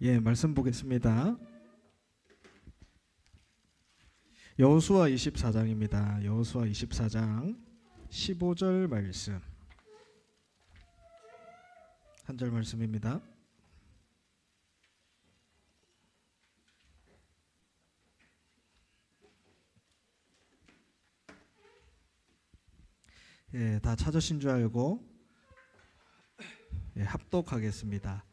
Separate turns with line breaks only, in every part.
예. 말씀 보겠습니다. 여호수아 24장입니다. 여호수아 24장 15절 말씀. 한 절 말씀입니다. 다 찾으신 줄 알고 합독하겠습니다.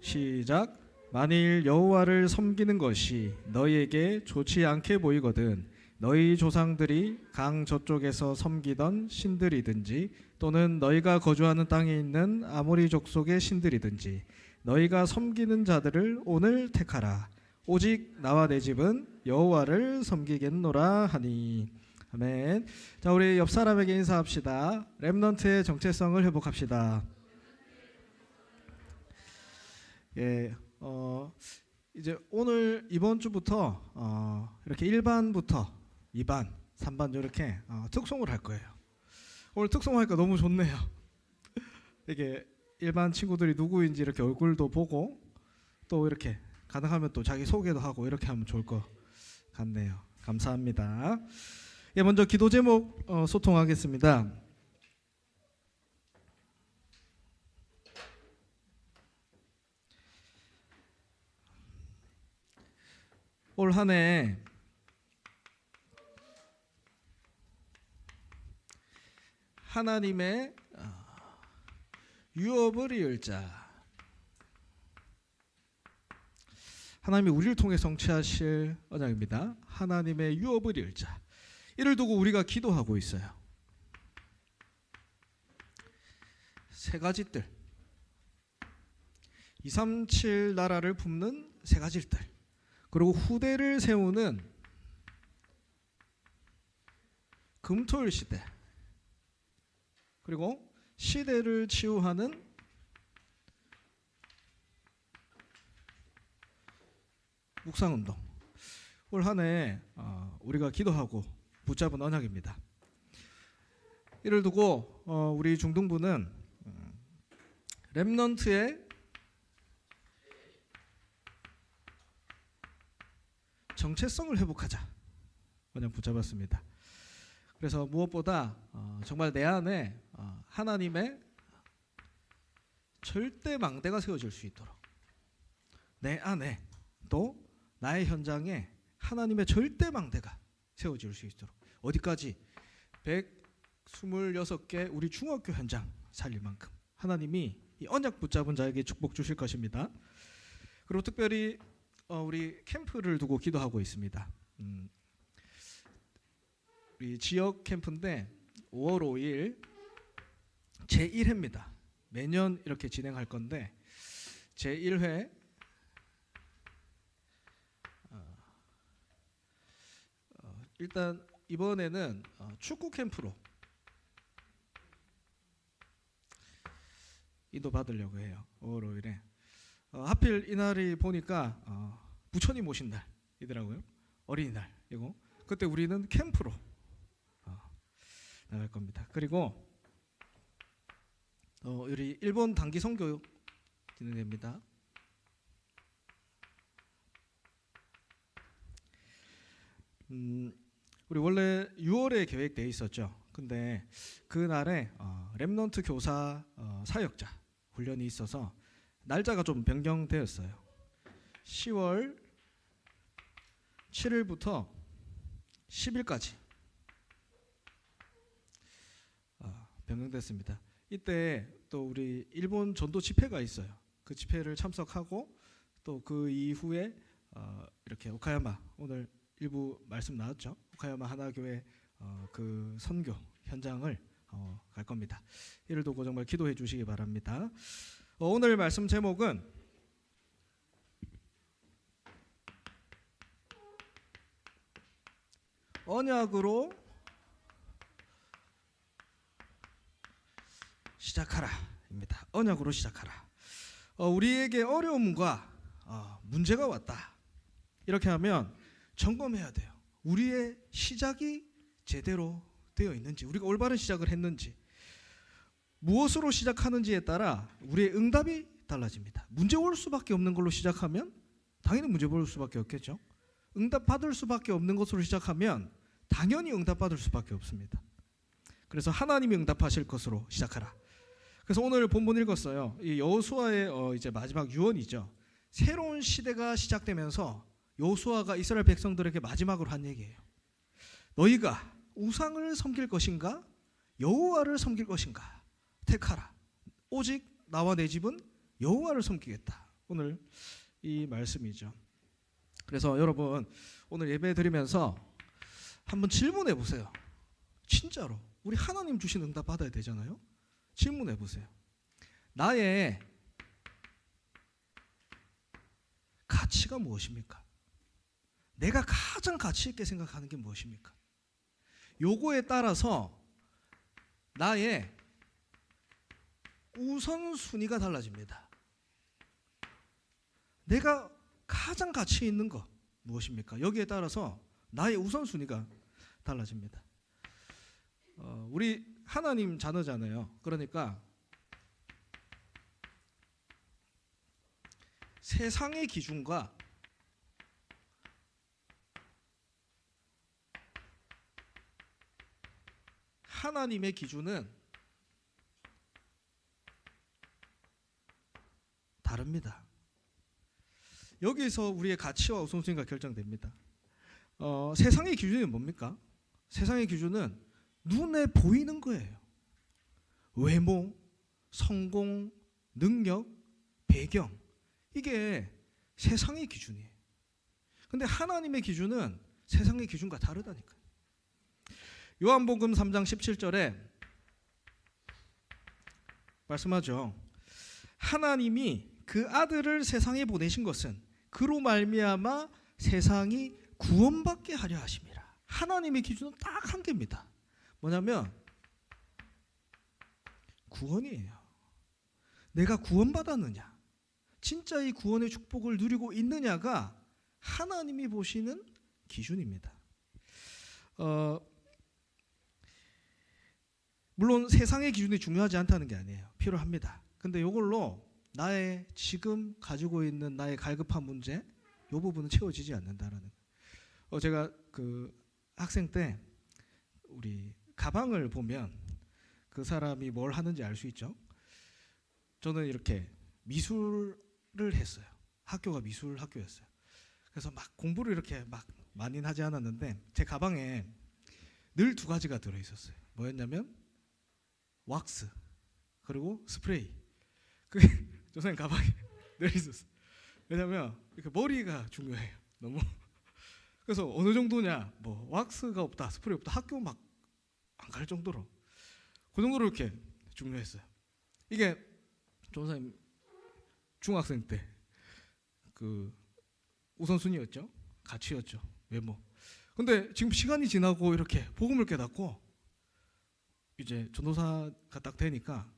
시작. 만일 여호와를 섬기는 것이 너희에게 좋지 않게 보이거든 너희 조상들이 강 저쪽에서 섬기던 신들이든지 또는 너희가 거주하는 땅에 있는 아모리 족속의 신들이든지 너희가 섬기는 자들을 오늘 택하라. 오직 나와 내 집은 여호와를 섬기겠노라 하니. 아멘. 자, 우리 옆 사람에게 인사합시다. 렘넌트의 정체성을 회복합시다. 이제 오늘 이번 주부터 이렇게 1반부터 2반, 3반 이렇게 특송을 할 거예요. 오늘 특송하니까 너무 좋네요. 이게 일반 친구들이 누구인지 이렇게 얼굴도 보고 또 이렇게 가능하면 또 자기 소개도 하고 이렇게 하면 좋을 것 같네요. 감사합니다. 먼저 기도 제목 소통하겠습니다. 올 한 해 하나님의 유업을 이을 자, 하나님이 우리를 통해 성취하실 언약입니다. 하나님의 유업을 이을 자, 이를 두고 우리가 기도하고 있어요. 세 가지 뜰, 237 나라를 품는 세 가지 뜰, 그리고 후대를 세우는 금토일 시대, 그리고 시대를 치유하는 묵상운동. 올 한 해 우리가 기도하고 붙잡은 언약입니다. 이를 두고 우리 중등부는 렘넌트의 정체성을 회복하자 언약 붙잡았습니다. 그래서 무엇보다 정말 내 안에 하나님의 절대 망대가 세워질 수 있도록, 내 안에 또 나의 현장에 하나님의 절대 망대가 세워질 수 있도록, 어디까지 126개 우리 중학교 현장 살릴 만큼 하나님이 이 언약 붙잡은 자에게 축복 주실 것입니다. 그리고 특별히 우리 캠프를 두고 기도하고 있습니다. 우리 지역 캠프인데 5월 5일 제1회입니다. 매년 이렇게 진행할 건데 제1회 일단 이번에는 축구 캠프로 인도받으려고 해요. 5월 5일에 하필 이날이 보니까 부처님 오신 날이더라고요. 어린이날이고 그때 우리는 캠프로 나갈 겁니다. 그리고 우리 일본 단기 선교 진행됩니다. 우리 원래 6월에 계획되어 있었죠. 근데 그날에 렘넌트 교사 사역자 훈련이 있어서 날짜가 좀 변경되었어요. 10월 7일부터 10일까지 변경됐습니다. 이때 또 우리 일본 전도 집회가 있어요. 그 집회를 참석하고 또 그 이후에 이렇게 오카야마, 오늘 일부 말씀 나왔죠. 오카야마 하나교회 그 선교 현장을 갈 겁니다. 이를 두고 정말 기도해 주시기 바랍니다. 오늘 말씀 제목은 언약으로 시작하라입니다. 언약으로 시작하라. 우리에게 어려움과 문제가 왔다. 이렇게 하면 점검해야 돼요. 우리의 시작이 제대로 되어 있는지, 우리가 올바른 시작을 했는지. 무엇으로 시작하는지에 따라 우리의 응답이 달라집니다. 문제 올 수밖에 없는 걸로 시작하면 당연히 문제 볼 수밖에 없겠죠. 응답 받을 수밖에 없는 것으로 시작하면 당연히 응답 받을 수밖에 없습니다. 그래서 하나님이 응답하실 것으로 시작하라. 그래서 오늘 본문 읽었어요. 이 여호수아의 이제 마지막 유언이죠. 새로운 시대가 시작되면서 여호수아가 이스라엘 백성들에게 마지막으로 한 얘기예요. 너희가 우상을 섬길 것인가 여호와를 섬길 것인가 택하라. 오직 나와 내 집은 여호와를 섬기겠다. 오늘 이 말씀이죠. 그래서 여러분 오늘 예배 드리면서 한번 질문해 보세요. 진짜로 우리 하나님 주신 응답 받아야 되잖아요. 질문해 보세요. 나의 가치가 무엇입니까? 내가 가장 가치 있게 생각하는 게 무엇입니까? 요거에 따라서 나의 우선순위가 달라집니다. 내가 가장 가치 있는 거 무엇입니까? 여기에 따라서 나의 우선순위가 달라집니다. 우리 하나님 자녀잖아요. 그러니까 세상의 기준과 하나님의 기준은 다릅니다. 여기서 우리의 가치와 우선순위가 결정됩니다. 세상의 기준이 뭡니까? 세상의 기준은 눈에 보이는 거예요. 외모, 성공, 능력, 배경, 이게 세상의 기준이에요. 근데 하나님의 기준은 세상의 기준과 다르다니까요. 요한복음 3장 17절에 말씀하죠. 하나님이 그 아들을 세상에 보내신 것은 그로 말미암아 세상이 구원받게 하려 하심이라. 하나님의 기준은 딱 한 개입니다. 뭐냐면 구원이에요. 내가 구원받았느냐, 진짜 이 구원의 축복을 누리고 있느냐가 하나님이 보시는 기준입니다. 물론 세상의 기준이 중요하지 않다는 게 아니에요. 필요합니다. 근데 이걸로 나의 지금 가지고 있는 나의 갈급한 문제, 이 부분은 채워지지 않는다라는. 제가 그 학생 때 우리 가방을 보면 그 사람이 뭘 하는지 알 수 있죠. 저는 이렇게 미술을 했어요. 학교가 미술 학교였어요. 그래서 막 공부를 이렇게 막 많이는 하지 않았는데 제 가방에 늘 두 가지가 들어 있었어요. 뭐였냐면 왁스 그리고 스프레이. 그게 선생님 가방에 늘 있었어요. 왜냐면 이렇게 머리가 중요해요. 너무. 그래서 어느 정도냐, 뭐 왁스가 없다, 스프레이 없다, 학교 막 안 갈 정도로 그 정도로 이렇게 중요했어요. 이게 선생님 중학생 때 그 우선순위였죠. 가치였죠. 외모. 근데 지금 시간이 지나고 이렇게 복음을 깨닫고 이제 전도사가 딱 되니까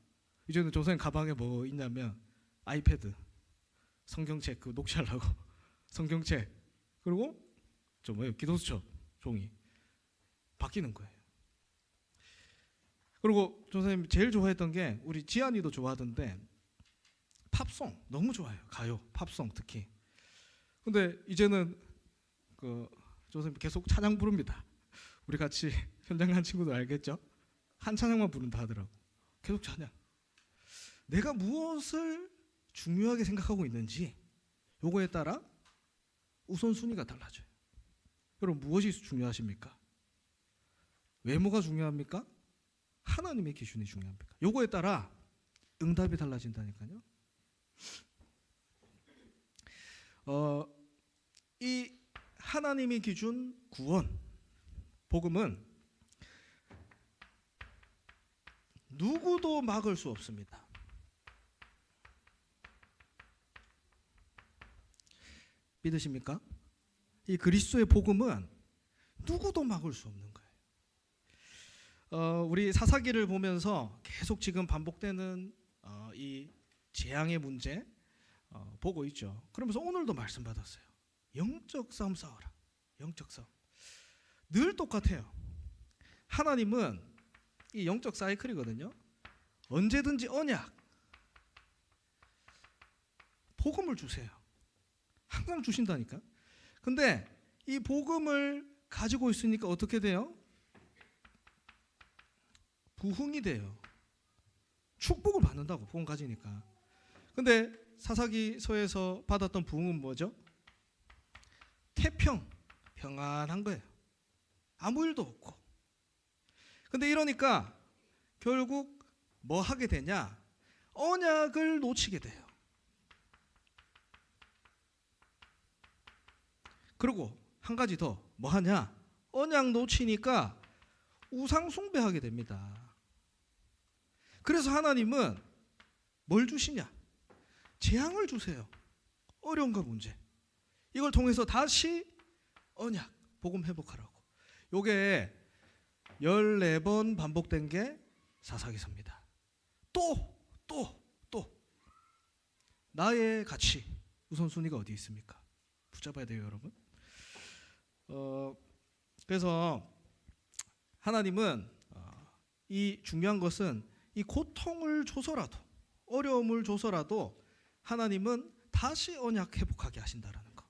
이제는 선생님 가방에 뭐 있냐면 아이패드, 성경책 그 녹취하려고 성경책, 그리고 저 뭐예요, 기도수첩 종이 바뀌는 거예요. 그리고 선생님 제일 좋아했던 게 우리 지안이도 좋아하던데 팝송 너무 좋아해요. 가요, 팝송 특히. 근데 이제는 그 선생님 계속 찬양 부릅니다. 우리 같이 현장 간 친구들 알겠죠? 한 찬양만 부른다 하더라고. 계속 찬양. 내가 무엇을 중요하게 생각하고 있는지 요거에 따라 우선순위가 달라져요. 여러분 무엇이 중요하십니까? 외모가 중요합니까? 하나님의 기준이 중요합니까? 요거에 따라 응답이 달라진다니까요. 이 하나님의 기준 구원, 복음은 누구도 막을 수 없습니다. 믿으십니까? 이 그리스도의 복음은 누구도 막을 수 없는 거예요. 우리 사사기를 보면서 계속 지금 반복되는 이 재앙의 문제 보고 있죠. 그러면서 오늘도 말씀 받았어요. 영적 싸움 싸워라. 영적 싸움. 늘 똑같아요. 하나님은 이 영적 사이클이거든요. 언제든지 언약, 복음을 주세요. 항상 주신다니까. 근데 이 복음을 가지고 있으니까 어떻게 돼요? 부흥이 돼요. 축복을 받는다고, 복음 가지니까. 근데 사사기서에서 받았던 부흥은 뭐죠? 태평, 평안한 거예요. 아무 일도 없고. 근데 이러니까 결국 뭐 하게 되냐? 언약을 놓치게 돼요. 그리고 한 가지 더, 뭐 하냐? 언약 놓치니까 우상 숭배하게 됩니다. 그래서 하나님은 뭘 주시냐? 재앙을 주세요. 어려움과 문제. 이걸 통해서 다시 언약, 복음 회복하라고. 요게 14번 반복된 게 사사기서입니다. 또 나의 가치, 우선순위가 어디 있습니까? 붙잡아야 돼요, 여러분. 그래서 하나님은 이 중요한 것은 이 고통을 줘서라도, 어려움을 줘서라도 하나님은 다시 언약 회복하게 하신다라는 거.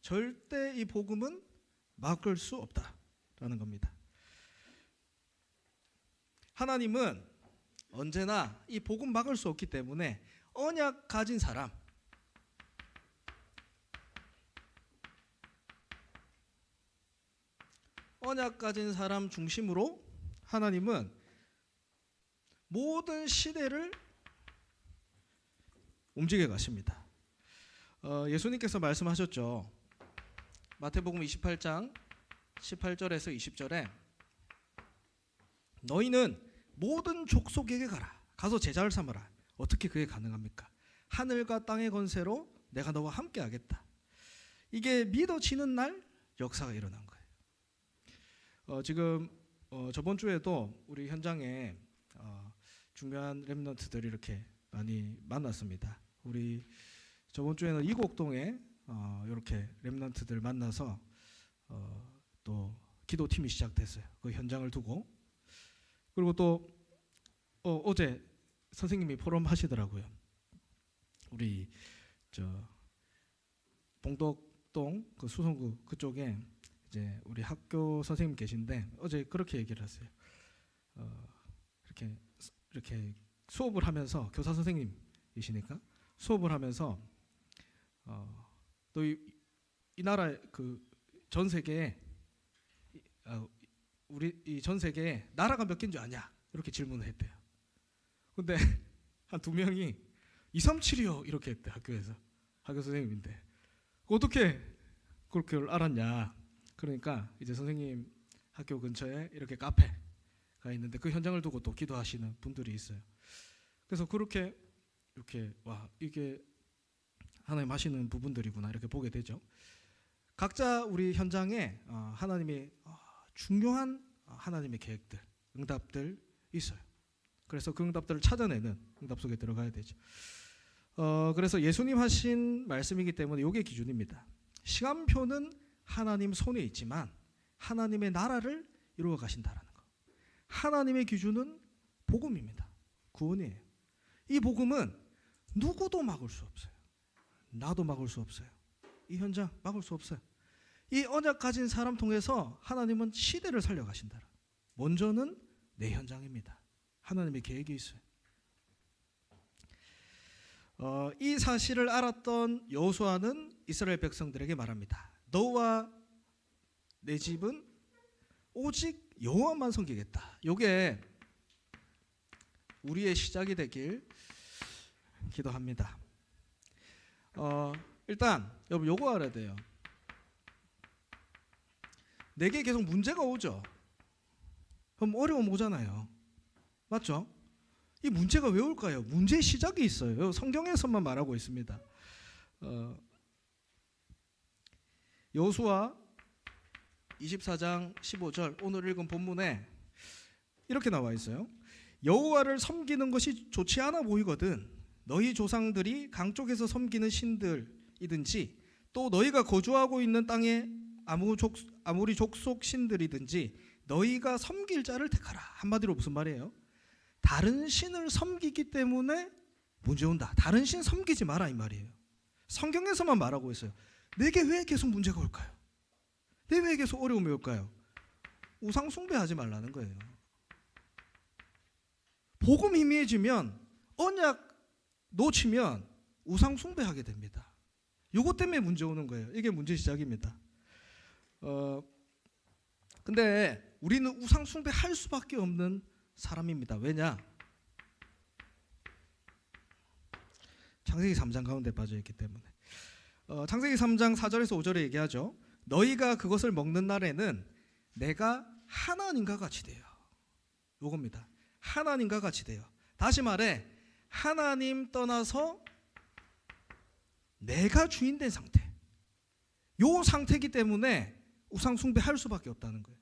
절대 이 복음은 막을 수 없다라는 겁니다. 하나님은 언제나 이 복음 막을 수 없기 때문에 언약 가진 사람, 언약 가진 사람 중심으로 하나님은 모든 시대를 움직여 가십니다. 예수님께서 말씀하셨죠. 마태복음 28장 18절에서 20절에 너희는 모든 족속에게 가서 제자를 삼아라. 어떻게 그게 가능합니까? 하늘과 땅의 권세로 내가 너와 함께 하겠다. 이게 믿어지는 날 역사가 일어난 거예요. 지금 저번 주에도 우리 현장에 중요한 렘넌트들이 이렇게 많이 만났습니다. 우리 저번 주에는 이곡동에 이렇게 렘넌트들 만나서 또 기도팀이 시작됐어요. 그 현장을 두고. 그리고 또 어제 선생님이 포럼 하시더라고요. 우리 봉덕동 그 수성구 그쪽에 이제 우리 학교 선생님 계신데 어제 그렇게 얘기를 했어요. 이렇게 수업을 하면서, 교사 선생님이시니까 수업을 하면서 또 이 나라 그 전 세계에 우리 이 전 세계에 나라가 몇 개인 줄 아냐? 이렇게 질문을 했대요. 근데 한 2명이 237이요 이렇게 했대. 학교에서, 학교 선생님인데 어떻게 그렇게 알았냐? 그러니까 이제 선생님 학교 근처에 이렇게 카페가 있는데 그 현장을 두고 또 기도하시는 분들이 있어요. 그래서 그렇게 이렇게 와, 이게 하나님 하시는 부분들이구나 이렇게 보게 되죠. 각자 우리 현장에 하나님의 중요한 하나님의 계획들, 응답들 있어요. 그래서 그 응답들을 찾아내는 응답 속에 들어가야 되죠. 그래서 예수님 하신 말씀이기 때문에 이게 기준입니다. 시간표는 하나님 손에 있지만 하나님의 나라를 이루어 가신다라는 거. 하나님의 기준은 복음입니다. 구원이에요. 이 복음은 누구도 막을 수 없어요. 나도 막을 수 없어요. 이 현장 막을 수 없어요. 이 언약 가진 사람 통해서 하나님은 시대를 살려가신다. 먼저는 내 현장입니다. 하나님의 계획이 있어요. 이 사실을 알았던 여호수아는 이스라엘 백성들에게 말합니다. 너와 내 집은 오직 여호와만 섬기겠다. 이게 우리의 시작이 되길 기도합니다. 일단 여러분 요거 알아야 돼요. 내게 계속 문제가 오죠. 그럼 어려움 오잖아요. 맞죠? 이 문제가 왜 올까요? 문제의 시작이 있어요. 성경에서만 말하고 있습니다. 여호수아 24장 15절 오늘 읽은 본문에 이렇게 나와 있어요. 여호와를 섬기는 것이 좋지 않아 보이거든 너희 조상들이 강 쪽에서 섬기는 신들이든지 또 너희가 거주하고 있는 땅에 아무리 족속 신들이든지 너희가 섬길 자를 택하라. 한마디로 무슨 말이에요? 다른 신을 섬기기 때문에 문제 온다. 다른 신 섬기지 마라 이 말이에요. 성경에서만 말하고 있어요. 내게 왜 계속 문제가 올까요? 내게 왜 계속 어려움이 올까요? 우상 숭배하지 말라는 거예요. 복음 희미해지면, 언약 놓치면 우상 숭배하게 됩니다. 이것 때문에 문제 오는 거예요. 이게 문제 시작입니다. 근데 우리는 우상 숭배할 수밖에 없는 사람입니다. 왜냐? 창세기 3장 가운데 빠져있기 때문에. 창세기 3장 4절에서 5절에 얘기하죠. 너희가 그것을 먹는 날에는 내가 하나님과 같이 돼요. 요겁니다. 하나님과 같이 돼요. 다시 말해, 하나님 떠나서 내가 주인 된 상태. 요 상태이기 때문에 우상 숭배할 수밖에 없다는 거예요.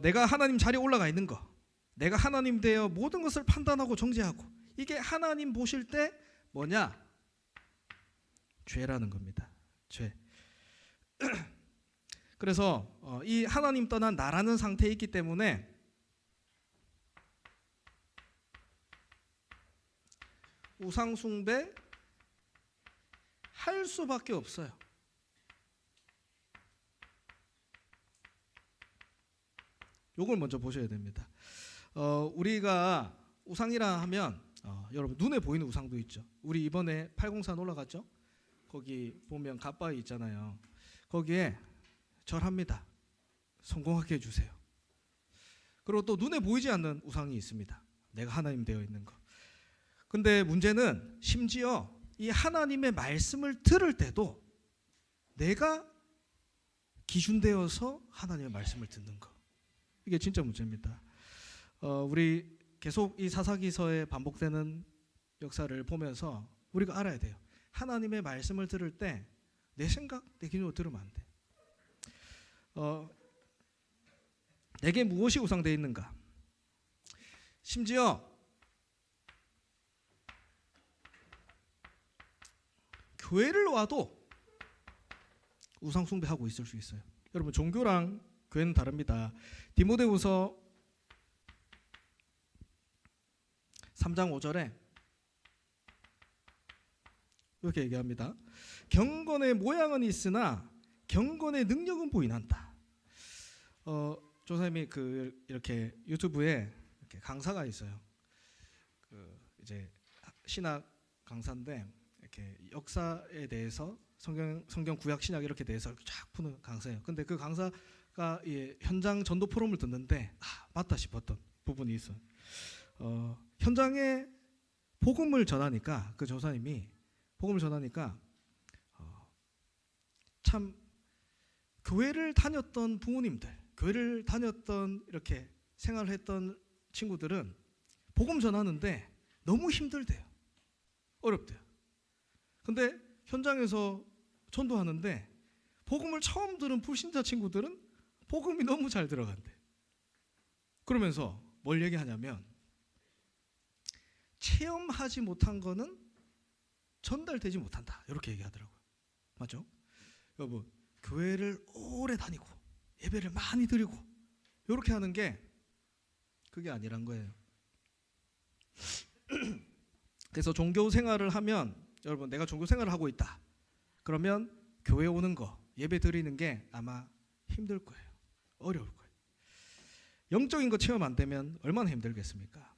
내가 하나님 자리에 올라가 있는 거, 내가 하나님 되어 모든 것을 판단하고 정죄하고, 이게 하나님 보실 때 뭐냐? 죄라는 겁니다. 죄. 그래서 이 하나님 떠난 나라는 상태에 있기 때문에 우상 숭배 할 수밖에 없어요. 요걸 먼저 보셔야 됩니다. 우리가 우상이라 하면 여러분 눈에 보이는 우상도 있죠. 우리 이번에 803 올라갔죠? 거기 보면 갓바위 있잖아요. 거기에 절합니다. 성공하게 해주세요. 그리고 또 눈에 보이지 않는 우상이 있습니다. 내가 하나님 되어 있는 거. 근데 문제는 심지어 이 하나님의 말씀을 들을 때도 내가 기준되어서 하나님의 말씀을 듣는 거. 이게 진짜 문제입니다. 우리 계속 이 사사기서에 반복되는 역사를 보면서 우리가 알아야 돼요. 하나님의 말씀을 들을 때 내 생각, 내 기준으로 들으면 안 돼. 내게 무엇이 우상되어 있는가? 심지어 교회를 와도 우상 숭배하고 있을 수 있어요. 여러분 종교랑 교회는 다릅니다. 디모데후서 3장 5절에 이렇게 얘기합니다. 경건의 모양은 있으나 경건의 능력은 보이난다. 조사님이 이렇게 유튜브에 이렇게 강사가 있어요. 이제 신학 강사인데 이렇게 역사에 대해서 성경 구약 신약 이렇게 대해서 쫙 푸는 강사예요. 근데 그 강사가 현장 전도 포럼을 듣는데 맞다 싶었던 부분이 있어요. 현장에 복음을 전하니까 그 조사님이 복음을 전하니까 참 교회를 다녔던 부모님들, 교회를 다녔던 이렇게 생활했던 친구들은 복음 전하는데 너무 힘들대요. 어렵대요. 근데 현장에서 전도하는데 복음을 처음 들은 불신자 친구들은 복음이 너무 잘 들어간대. 그러면서 뭘 얘기하냐면 체험하지 못한 거는 전달되지 못한다. 이렇게 얘기하더라고요. 맞죠? 여러분 교회를 오래 다니고 예배를 많이 드리고 이렇게 하는 게 그게 아니란 거예요. 그래서 종교 생활을 하면 여러분 내가 종교 생활을 하고 있다. 그러면 교회 오는 거 예배 드리는 게 아마 힘들 거예요. 어려울 거예요. 영적인 거 체험 안 되면 얼마나 힘들겠습니까?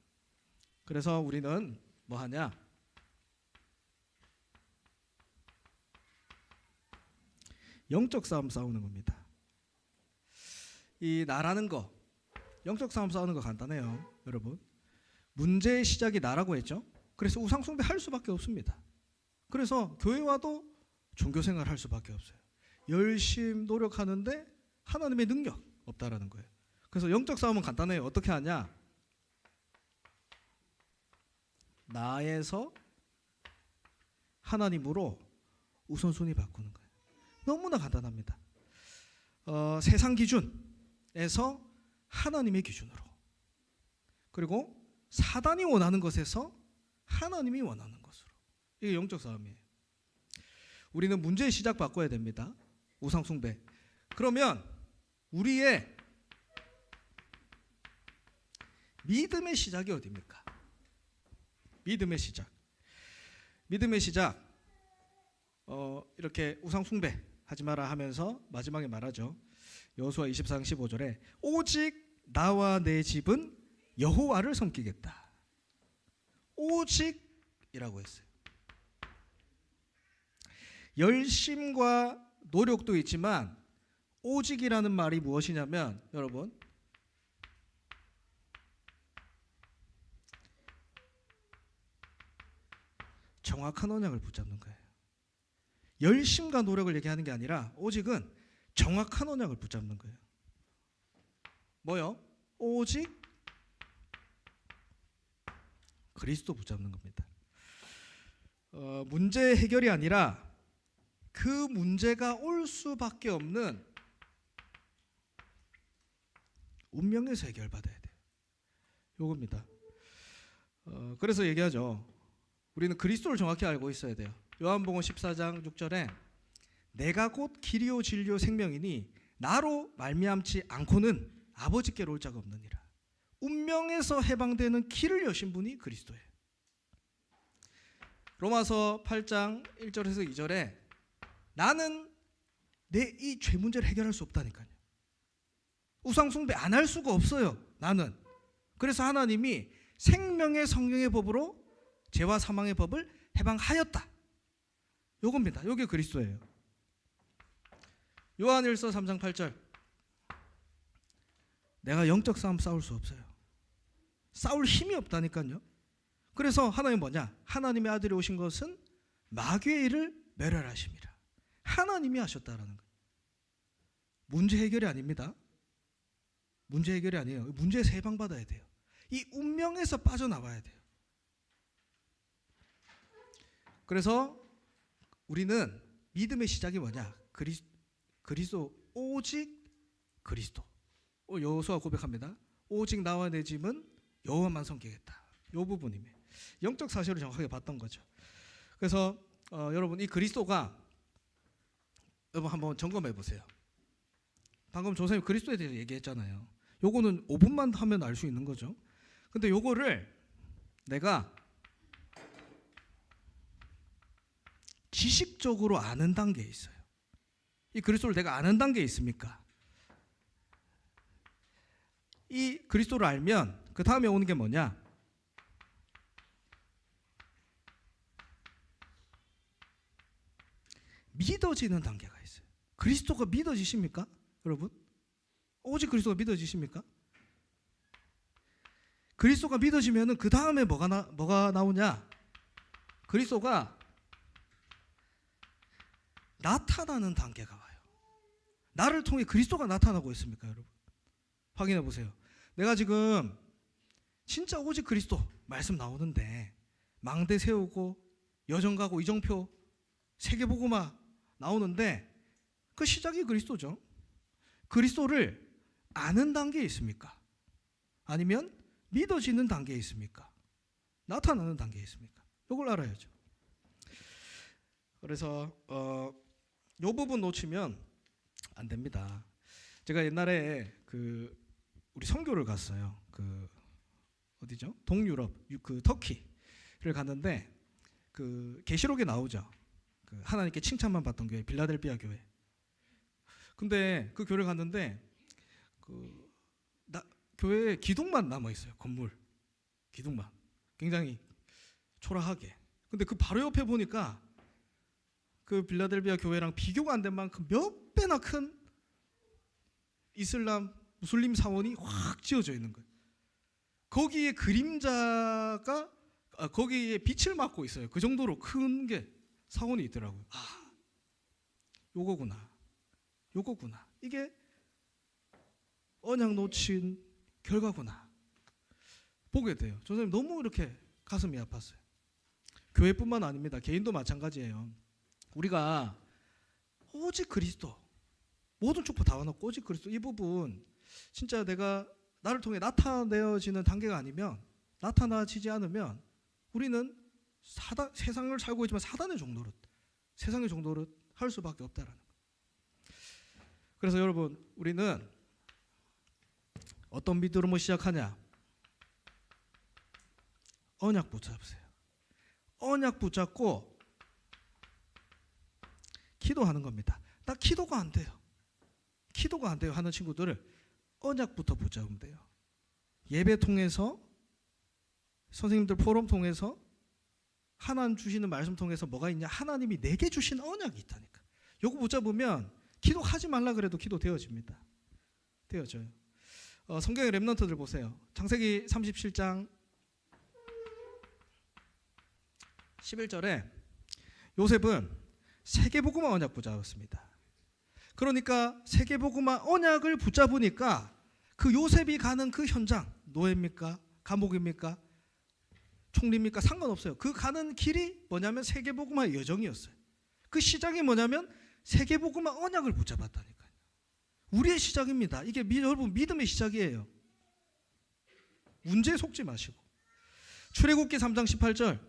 그래서 우리는 뭐 하냐? 영적 싸움 싸우는 겁니다. 이 나라는 거, 영적 싸움 싸우는 거 간단해요. 여러분 문제의 시작이 나라고 했죠. 그래서 우상 숭배 할 수밖에 없습니다. 그래서 교회 와도 종교생활 할 수밖에 없어요. 열심히 노력하는데 하나님의 능력 없다라는 거예요. 그래서 영적 싸움은 간단해요. 어떻게 하냐? 나에서 하나님으로 우선순위 바꾸는 거예요. 너무나 간단합니다. 세상 기준에서 하나님의 기준으로, 그리고 사단이 원하는 것에서 하나님이 원하는 것으로. 이게 영적 싸움이에요. 우리는 문제의 시작 바꿔야 됩니다. 우상 숭배. 그러면 우리의 믿음의 시작이 어디입니까? 믿음의 시작. 믿음의 시작. 이렇게 우상 숭배 하지 마라 하면서 마지막에 말하죠. 여호수아 24장 15절에 오직 나와 내 집은 여호와를 섬기겠다. 오직이라고 했어요. 열심과 노력도 있지만 오직이라는 말이 무엇이냐면 여러분 정확한 언약을 붙잡는 거예요. 열심과 노력을 얘기하는 게 아니라 오직은 정확한 언약을 붙잡는 거예요. 뭐요? 오직 그리스도 붙잡는 겁니다. 문제 해결이 아니라 그 문제가 올 수밖에 없는 운명에서 해결받아야 돼요. 요겁니다. 그래서 얘기하죠. 우리는 그리스도를 정확히 알고 있어야 돼요. 요한복음 14장 6절에 내가 곧 길이요 진리요 생명이니 나로 말미암지 않고는 아버지께로 올 자가 없느니라. 운명에서 해방되는 길을 여신 분이 그리스도예요. 로마서 8장 1절에서 2절에 나는 내 이 죄 문제를 해결할 수 없다니까요. 우상 숭배 안 할 수가 없어요. 나는. 그래서 하나님이 생명의 성령의 법으로 죄와 사망의 법을 해방하였다. 요겁니다. 요게 그리스도예요. 요한일서 3장 8절 내가 영적 싸움 싸울 수 없어요. 싸울 힘이 없다니까요. 그래서 하나님 뭐냐? 하나님의 아들이 오신 것은 마귀의 일을 멸하심이라. 하나님이 하셨다라는 거예요. 문제 해결이 아닙니다. 문제 해결이 아니에요. 문제에서 해방받아야 돼요. 이 운명에서 빠져나와야 돼요. 그래서 우리는 믿음의 시작이 뭐냐? 그리스도 오직 그리스도. 여호수아 고백합니다. 오직 나와 내 집은 여호와만 섬기겠다. 이 부분이며 영적 사실을 정확하게 봤던 거죠. 그래서 여러분 이 그리스도가 여러분 한번 점검해 보세요. 방금 조선님 그리스도에 대해서 얘기했잖아요. 요거는 5분만 하면 알 수 있는 거죠. 근데 요거를 내가 지식적으로 아는 단계에 있어요. 이 그리스도를 내가 아는 단계에 있습니까? 이 그리스도를 알면 그 다음에 오는 게 뭐냐? 믿어지는 단계가 있어요. 그리스도가 믿어지십니까? 여러분? 오직 그리스도가 믿어지십니까? 그리스도가 믿어지면은 그 다음에 뭐가 나오냐? 그리스도가 나타나는 단계가 와요. 나를 통해 그리스도가 나타나고 있습니까, 여러분? 확인해 보세요. 내가 지금 진짜 오직 그리스도 말씀 나오는데 망대 세우고 여정 가고 이정표 세계복음화 나오는데 그 시작이 그리스도죠. 그리스도를 아는 단계에 있습니까? 아니면 믿어지는 단계에 있습니까? 나타나는 단계에 있습니까? 이걸 알아야죠. 그래서 이 부분 놓치면 안 됩니다. 제가 옛날에 우리 선교를 갔어요. 어디죠? 동유럽, 터키를 갔는데 계시록에 나오죠. 하나님께 칭찬만 받던 교회, 빌라델비아 교회. 근데 그 교회를 갔는데 교회에 기둥만 남아 있어요. 건물 기둥만, 굉장히 초라하게. 근데 그 바로 옆에 보니까 그 빌라델비아 교회랑 비교가 안 된 만큼 몇 배나 큰 이슬람 무슬림 사원이 확 지어져 있는 거예요. 거기에 그림자가 거기에 빛을 맞고 있어요. 그 정도로 큰 게 사원이 있더라고요. 요거구나. 이게 언약 놓친 결과구나. 보게 돼요. 저 선생님 너무 이렇게 가슴이 아팠어요. 교회뿐만 아닙니다. 개인도 마찬가지예요. 우리가 오직 그리스도, 모든 축복 다 와놓고 오직 그리스도, 이 부분 진짜 내가 나를 통해 나타내어지는 단계가 아니면, 나타나지지 않으면 우리는 세상을 살고 있지만 사단의 종노릇, 세상의 종노릇 할 수밖에 없다라는 거예요. 그래서 여러분, 우리는 어떤 믿음으로 시작하냐? 언약 붙잡으세요. 언약 붙잡고 기도하는 겁니다. 나 기도가 안 돼요. 기도가 안 돼요 하는 친구들을 언약부터 붙잡으면 돼요. 예배 통해서, 선생님들 포럼 통해서, 하나님 주시는 말씀 통해서 뭐가 있냐? 하나님이 내게 주신 언약이 있다니까. 요거 붙잡으면 기도하지 말라 그래도 기도 되어집니다. 되어져요. 성경의 렘넌트들 보세요. 창세기 37장 11절에 요셉은 세계복음화 언약 붙잡았습니다. 그러니까 세계복음화 언약을 붙잡으니까 그 요셉이 가는 그 현장, 노예입니까? 감옥입니까? 총리입니까? 상관없어요. 그 가는 길이 뭐냐면 세계복음화의 여정이었어요. 그 시작이 뭐냐면 세계복음화 언약을 붙잡았다니까요. 우리의 시작입니다. 이게 여러분 믿음의 시작이에요. 문제에 속지 마시고. 출애굽기 3장 18절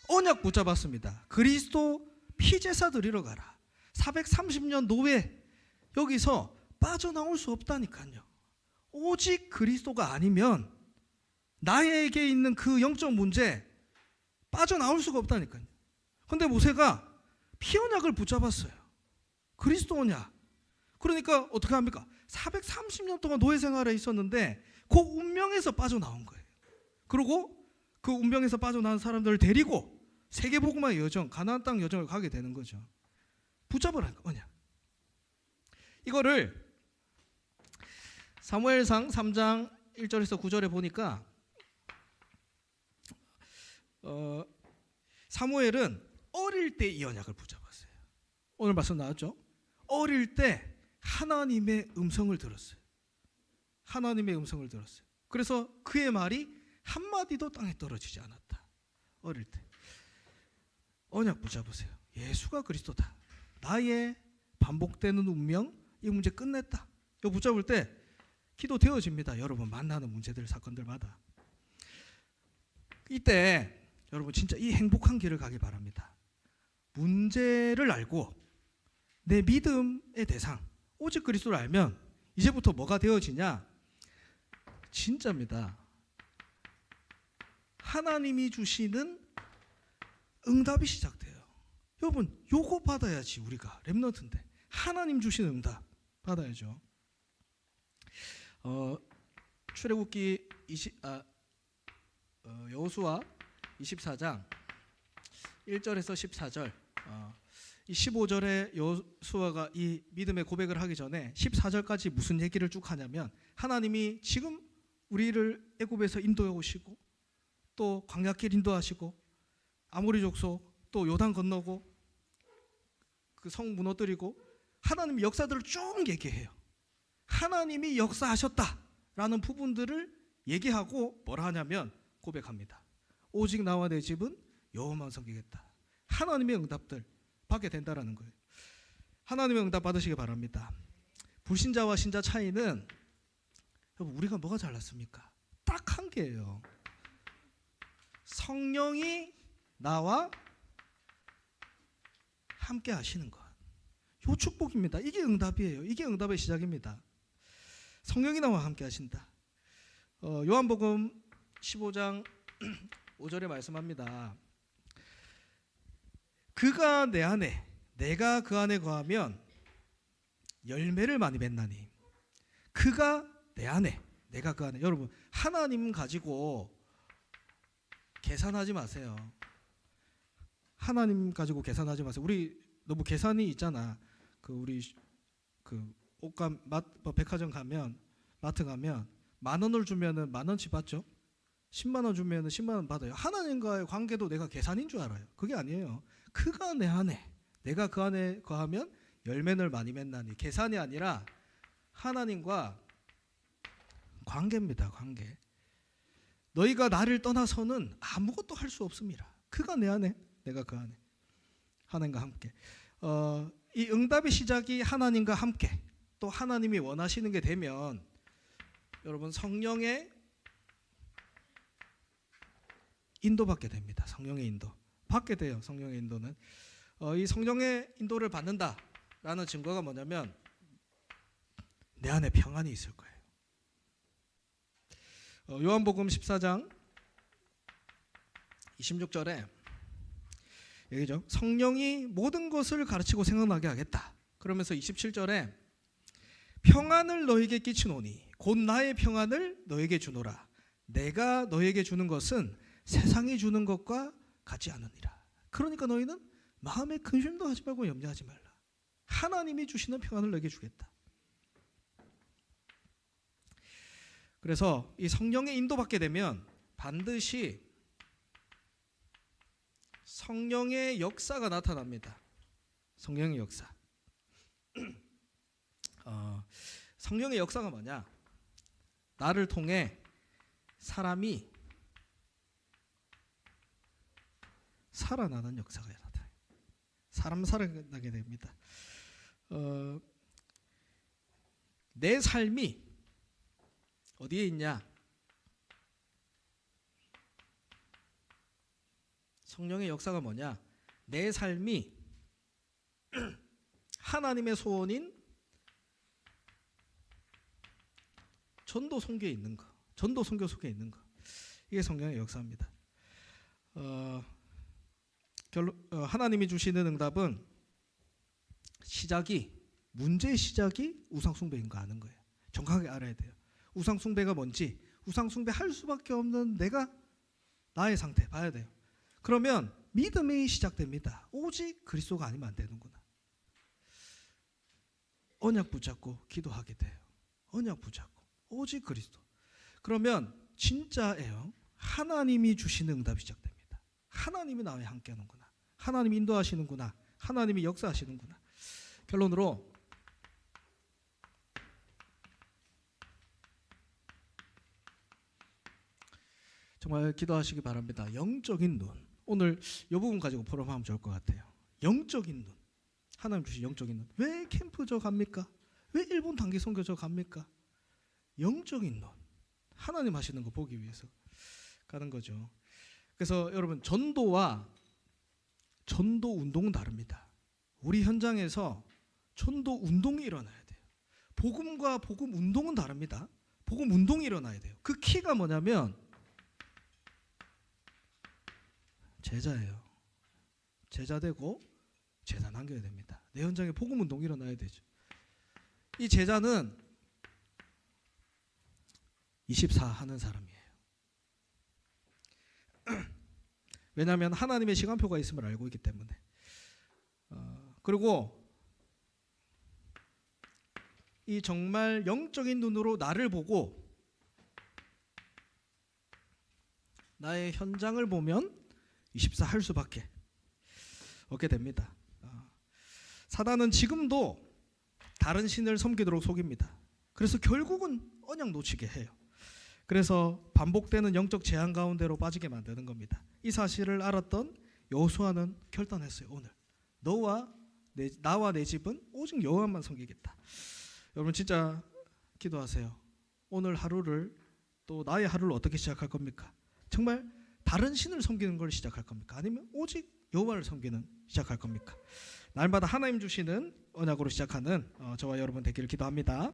언약 붙잡았습니다. 그리스도 피제사 드리러 가라. 430년 노예 여기서 빠져나올 수 없다니까요. 오직 그리스도가 아니면 나에게 있는 그 영적 문제 빠져나올 수가 없다니까요. 그런데 모세가 피 언약을 붙잡았어요. 그리스도 언약. 그러니까 어떻게 합니까? 430년 동안 노예 생활에 있었는데 그 운명에서 빠져나온 거예요. 그리고 그 운명에서 빠져나온 사람들을 데리고 세계복음화의 여정, 가나안 땅 여정을 가게 되는 거죠. 붙잡으라는 언약. 이거를 사무엘상 3장 1절에서 9절에 보니까 사무엘은 어릴 때 이 언약을 붙잡았어요. 오늘 말씀 나왔죠? 어릴 때 하나님의 음성을 들었어요. 하나님의 음성을 들었어요. 그래서 그의 말이 한마디도 땅에 떨어지지 않았다. 어릴 때. 언약 붙잡으세요. 예수가 그리스도다. 나의 반복되는 운명, 이 문제 끝냈다. 이거 붙잡을 때 기도 되어집니다. 여러분 만나는 문제들, 사건들마다. 이때 여러분 진짜 이 행복한 길을 가길 바랍니다. 문제를 알고 내 믿음의 대상, 오직 그리스도를 알면 이제부터 뭐가 되어지냐? 진짜입니다. 하나님이 주시는 응답이 시작돼요. 여러분 요거 받아야지. 우리가 렘넌트인데 하나님 주시는 응답 받아야죠. 출애굽기 여호수아 24장 1절에서 14절 이 15절에 여호수아가 이 믿음의 고백을 하기 전에 14절까지 무슨 얘기를 쭉 하냐면 하나님이 지금 우리를 애굽에서 인도해 오시고 또 광야길 인도하시고 아모리 족속 또 요단 건너고 그 성 무너뜨리고 하나님의 역사들을 쭉 얘기해요. 하나님이 역사하셨다라는 부분들을 얘기하고 뭐라 하냐면 고백합니다. 오직 나와 내 집은 여호와만 섬기겠다. 하나님의 응답들 받게 된다라는 거예요. 하나님의 응답 받으시기 바랍니다. 불신자와 신자 차이는 여러분 우리가 뭐가 잘났습니까? 딱 한 개예요. 성령이 나와 함께 하시는 것. 요 축복입니다. 이게 응답이에요. 이게 응답의 시작입니다. 성령이 나와 함께 하신다. 요한복음 15장 5절에 말씀합니다. 그가 내 안에 내가 그 안에 거하면 열매를 많이 맺나니 그가 내 안에 내가 그 안에. 여러분 하나님 가지고 계산하지 마세요. 하나님 가지고 계산하지 마세요. 우리 너무 계산이 있잖아. 우리 옷감 백화점 가면 마트 가면 10,000원을 주면은 10,000원치 받죠. 10만 원 주면은 10만 원 받아요. 하나님과의 관계도 내가 계산인 줄 알아요. 그게 아니에요. 그가 내 안에 내가 그 안에 거하면 열매를 많이 맺나니. 계산이 아니라 하나님과 관계입니다. 관계. 너희가 나를 떠나서는 아무것도 할 수 없습니다. 그가 내 안에 내가 그 안에. 하나님과 함께. 이 응답의 시작이 하나님과 함께 또 하나님이 원하시는 게 되면 여러분 성령의 인도받게 됩니다. 성령의 인도 받게 돼요. 성령의 인도는 이 성령의 인도를 받는다라는 증거가 뭐냐면 내 안에 평안이 있을 거예요. 요한복음 14장 26절에 얘기죠. 성령이 모든 것을 가르치고 생각나게 하겠다. 그러면서 27절에 평안을 너에게 끼치노니 곧 나의 평안을 너에게 주노라. 내가 너에게 주는 것은 세상이 주는 것과 같지 않으니라. 그러니까 너희는 마음에 근심도 하지 말고 염려하지 말라. 하나님이 주시는 평안을 너에게 주겠다. 그래서 이 성령의 인도받게 되면 반드시 성령의 역사가 나타납니다. 성령의 역사. 성령의 역사가 뭐냐? 나를 통해 사람이 살아나는 역사가 나타나요. 사람 살아나게 됩니다. 내 삶이 어디에 있냐? 성령의 역사가 뭐냐? 내 삶이 하나님의 소원인 전도 선교에 있는 거, 전도 선교 속에 있는 거, 이게 성령의 역사입니다. 하나님이 주시는 응답은 문제의 시작이 우상숭배인 거 아는 거예요. 정확하게 알아야 돼요. 우상숭배가 뭔지, 우상숭배할 수밖에 없는 나의 상태 봐야 돼요. 그러면 믿음이 시작됩니다. 오직 그리스도가 아니면 안 되는구나. 언약 붙잡고 기도하게 돼요. 언약 붙잡고 오직 그리스도. 그러면 진짜예요. 하나님이 주시는 응답이 시작됩니다. 하나님이 나와 함께 하는구나. 하나님이 인도하시는구나. 하나님이 역사하시는구나. 결론으로 정말 기도하시기 바랍니다. 영적인 눈. 오늘 이 부분 가지고 포럼하면 좋을 것 같아요. 영적인 눈. 하나님 주신 영적인 눈. 왜 캠프 저 갑니까? 왜 일본 단기 선교 저 갑니까? 영적인 눈. 하나님 하시는 거 보기 위해서 가는 거죠. 그래서 여러분 전도와 전도 운동은 다릅니다. 우리 현장에서 전도 운동이 일어나야 돼요. 복음과 복음 운동은 다릅니다. 복음 운동이 일어나야 돼요. 그 키가 뭐냐면 제자예요. 제자 되고 제자 남겨야 됩니다. 내 현장에 복음 운동이 일어나야 되죠. 이 제자는 24 하는 사람이에요. 왜냐하면 하나님의 시간표가 있음을 알고 있기 때문에. 그리고 이 정말 영적인 눈으로 나를 보고 나의 현장을 보면 24 할 수밖에 없게 됩니다. 사단은 지금도 다른 신을 섬기도록 속입니다. 그래서 결국은 언약 놓치게 해요. 그래서 반복되는 영적 재앙 가운데로 빠지게 만드는 겁니다. 이 사실을 알았던 여호수아는 결단했어요. 오늘 나와 내 집은 오직 여호와만 섬기겠다. 여러분 진짜 기도하세요. 오늘 하루를 또 나의 하루를 어떻게 시작할 겁니까? 정말 다른 신을 섬기는 걸 시작할 겁니까? 아니면 오직 여호와를 섬기는 시작할 겁니까? 날마다 하나님 주시는 언약으로 시작하는 저와 여러분 되기를 기도합니다.